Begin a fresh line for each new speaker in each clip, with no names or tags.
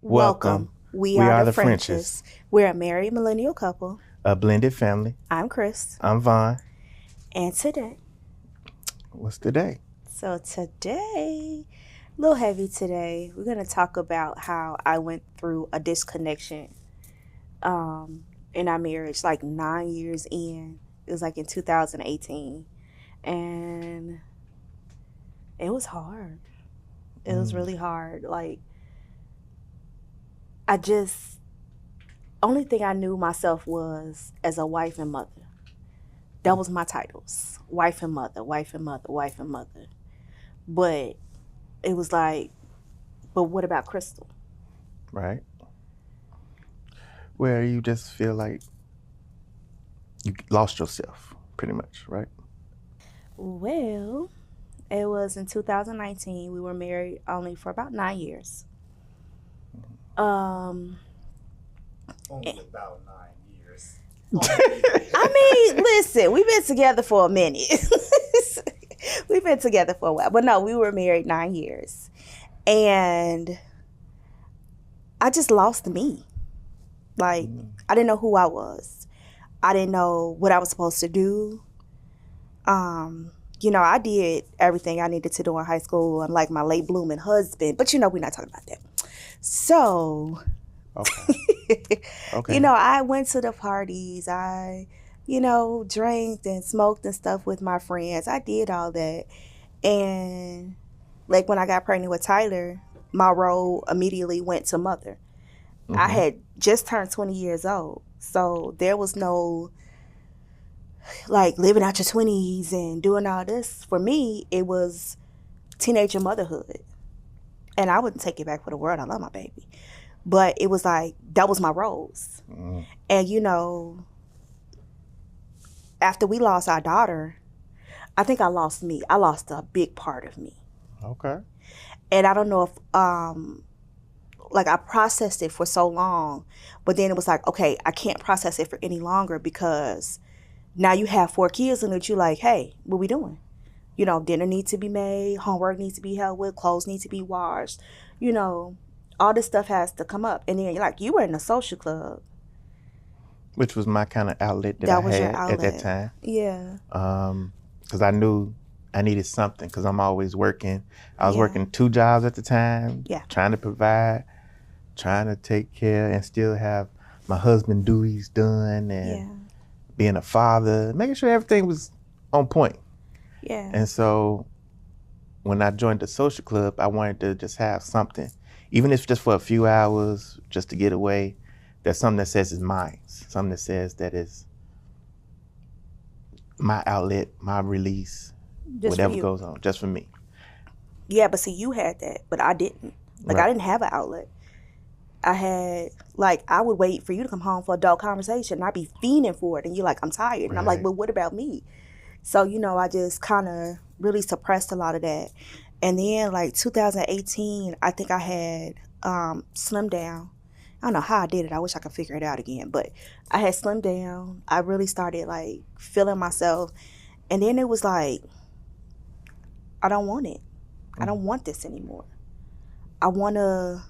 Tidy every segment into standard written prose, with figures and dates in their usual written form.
Welcome. We
We
are
are
the
the
Frenches. We're a married millennial couple.
A blended family.
I'm Chris.
I'm Vaughn.
And today,
What's today?
a little heavy today, we're going to talk about how I went through a disconnection in our marriage, like 9 years in. It was like in 2018. And it was hard. It was really hard. Like, I just, only thing I knew myself was as a wife and mother. That was my titles. Wife and mother, wife and mother, wife and mother. But it was like, but what about Crystal?
Right? Where you just feel like you lost yourself, pretty much, right?
Well, it was in 2019. We were married only for about 9 years.
Only about 9 years.
I mean, listen, we've been together for a minute. We've been together for a while. But no, we were married 9 years. And I just lost me. Like, I didn't know who I was. I didn't know what I was supposed to do. I did everything I needed to do in high school, unlike my late blooming husband. But we're not talking about that. So,
Okay.
I went to the parties. I, drank and smoked and stuff with my friends. I did all that. And like when I got pregnant with Tyler, my role immediately went to mother. I had just turned 20 years old. So there was no like living out your 20s and doing all this. For me, it was teenager motherhood. And I wouldn't take it back for the world. I love my baby. But it was like, that was my roles. And, after we lost our daughter, I think I lost me. I lost a big part of me.
Okay.
And I don't know if, I processed it for so long, but then it was like, okay, I can't process it for any longer because now you have 4 kids and you're like, hey, what we doing? Dinner needs to be made, homework needs to be helped with, clothes need to be washed, all this stuff has to come up. And then you were in a social club.
Which was my kind of outlet that I
was your
had
outlet.
at that time.
Yeah.
Because I knew I needed something because I'm always working. I was
Yeah.
working 2 jobs at the time,
Yeah.
trying to provide, trying to take care and still have my husband duties done and being a father, making sure everything was on point.
Yeah.
And so when I joined the social club, I wanted to just have something, even if just for a few hours, just to get away. There's something that says it's mine, something that says that is my outlet, my release,
Just for
whatever
you.
goes on, just for me.
Yeah, but see, you had that, but I didn't. I
Right.
didn't have an outlet. I had, I would wait for you to come home for adult conversation, and I'd be fiending for it, and you're like, I'm tired. And I'm like,
Right.
but what about me? So, I just kind of really suppressed a lot of that. And then, 2018, I think I had slimmed down. I don't know how I did it. I wish I could figure it out again. But I had slimmed down. I really started, feeling myself. And then it was like, I don't want it. I don't want this anymore. I want to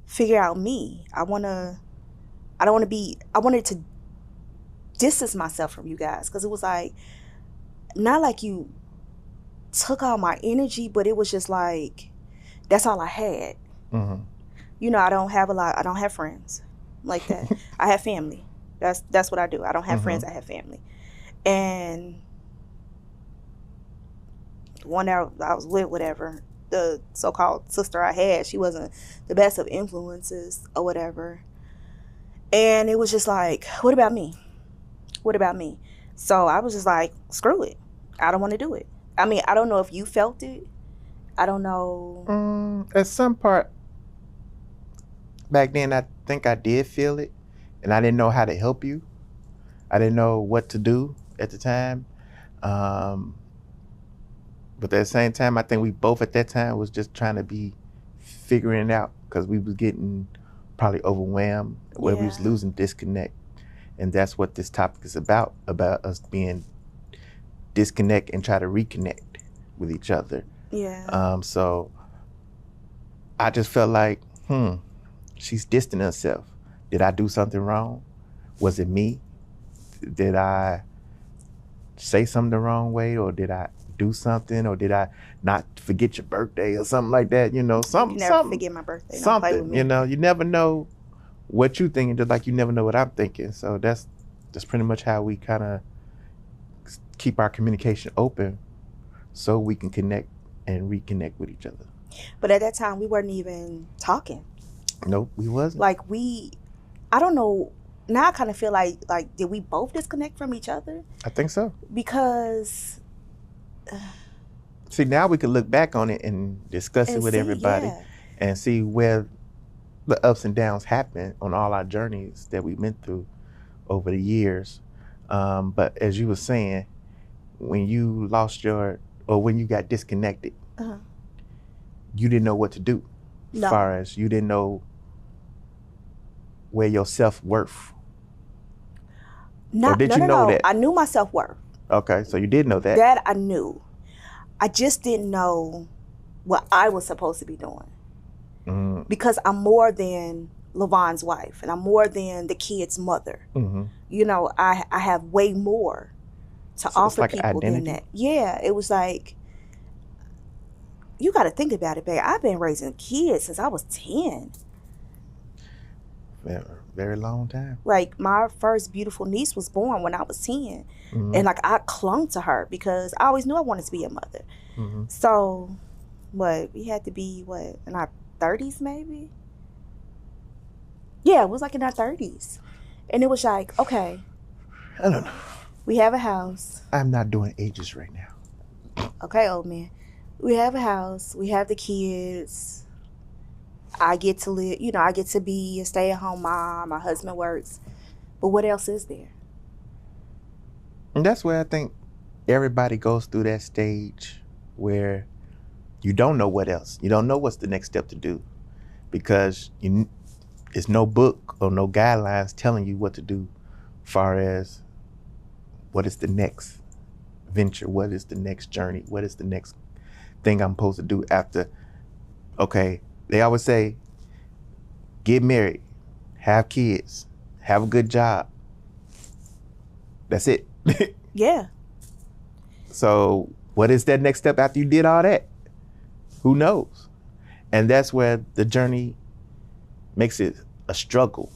figure out me. I wanted to distance myself from you guys because it was like, not like you took all my energy, but it was just like, that's all I had. I don't have friends like that. I have family. That's what I do. I don't have friends, I have family. And the one that I was with, whatever, the so-called sister I had, she wasn't the best of influences or whatever. And it was just like, what about me? What about me? So I was just like, screw it. I don't want to do it. I mean, I don't know if you felt it. I don't know.
At some part back then, I think I did feel it, and I didn't know how to help you. I didn't know what to do at the time. But at the same time, I think we both at that time was just trying to be figuring it out because we was getting probably overwhelmed where we was
Yeah.
losing disconnect. And that's what this topic is about us being disconnect and try to reconnect with each other.
Yeah.
So I just felt like, she's distancing herself. Did I do something wrong? Was it me? Did I say something the wrong way, or did I do something, or did I not forget your birthday or something like that? You know,
You can never forget my birthday. Don't play with me.
You know, you never know what you thinking, just like you never know what I'm thinking. So that's pretty much how we kind of keep our communication open, so we can connect and reconnect with each other.
But at that time, we weren't even talking.
Nope, we wasn't.
Like I don't know. Now I kind of feel like did we both disconnect from each other?
I think so.
Because
see, now we can look back on it and discuss it with everybody, and see where the ups and downs happen on all our journeys that we went through over the years. But as you were saying, when you when you got disconnected, you didn't know what to do.
No.
As far as you didn't know where your self-worth. Or did you know that?
I knew my self-worth.
Okay, so you did know that.
That I knew. I just didn't know what I was supposed to be doing.
Mm-hmm.
Because I'm more than LaVon's wife, and I'm more than the kid's mother.
Mm-hmm.
You know, I have way more to offer people than that. Yeah, it was like, you got to think about it, babe. I've been raising kids since I was 10.
Very long time.
Like, my first beautiful niece was born when I was 10.
Mm-hmm.
And like, I clung to her because I always knew I wanted to be a mother.
Mm-hmm.
So we had to be in our 30s maybe? Yeah, it was like in our 30s. And it was like, okay,
I don't know.
We have a house.
I'm not doing ages right now.
Okay, old man. We have a house. We have the kids. I get to live, I get to be a stay-at-home mom. My husband works. But what else is there?
And that's where I think everybody goes through that stage where you don't know what else. You don't know what's the next step to do, because there's no book or no guidelines telling you what to do as far as what is the next venture, what is the next journey, what is the next thing I'm supposed to do after. Okay, they always say, get married, have kids, have a good job. That's it.
Yeah.
So what is that next step after you did all that? Who knows? And that's where the journey makes it a struggle.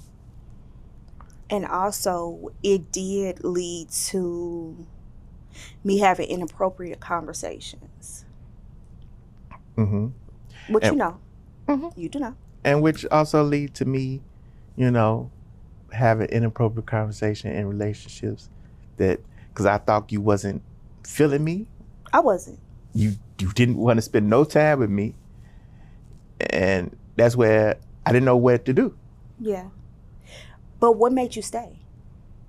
And also, it did lead to me having inappropriate conversations.
Mm-hmm.
Which
Mm-hmm.
you do know.
And which also lead to me, having inappropriate conversation in relationships because I thought you wasn't feeling me.
I wasn't.
You didn't want to spend no time with me. And that's where I didn't know what to do.
Yeah. But what made you stay?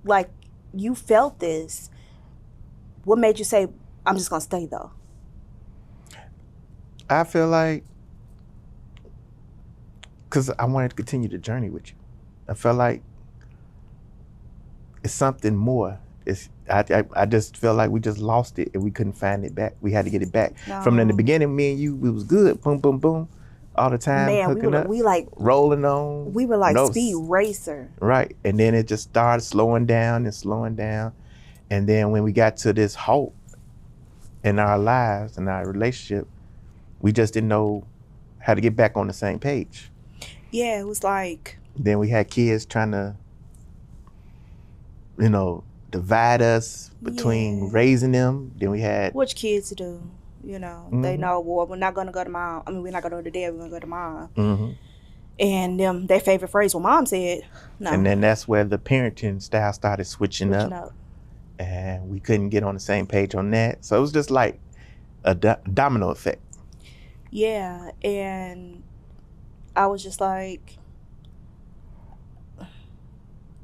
Like, you felt this. What made you say, I'm just going to stay, though?
I feel like, because I wanted to continue the journey with you. I felt like it's something more. I just felt like we just lost it and we couldn't find it back. We had to get it back.
No.
From the beginning, me and you, we was good. Boom, boom, boom. All the time,
man,
hooking up, rolling on.
We were like speed racer.
Right. And then it just started slowing down. And then when we got to this halt in our lives and our relationship, we just didn't know how to get back on the same page.
Yeah, it was like.
Then we had kids trying to, divide us between raising them. Then we had.
Which kids do?
Mm-hmm.
They know, well, we're not going to go to mom. I mean, we're not going to go to dad, we're going to go to mom.
Mm-hmm.
And their favorite phrase, well, mom said, no.
And then that's where the parenting style started switching up. And we couldn't get on the same page on that. So it was just like a domino effect.
Yeah, and I was just like,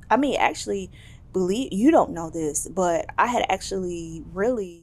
I mean, actually, believe you don't know this, but I had actually really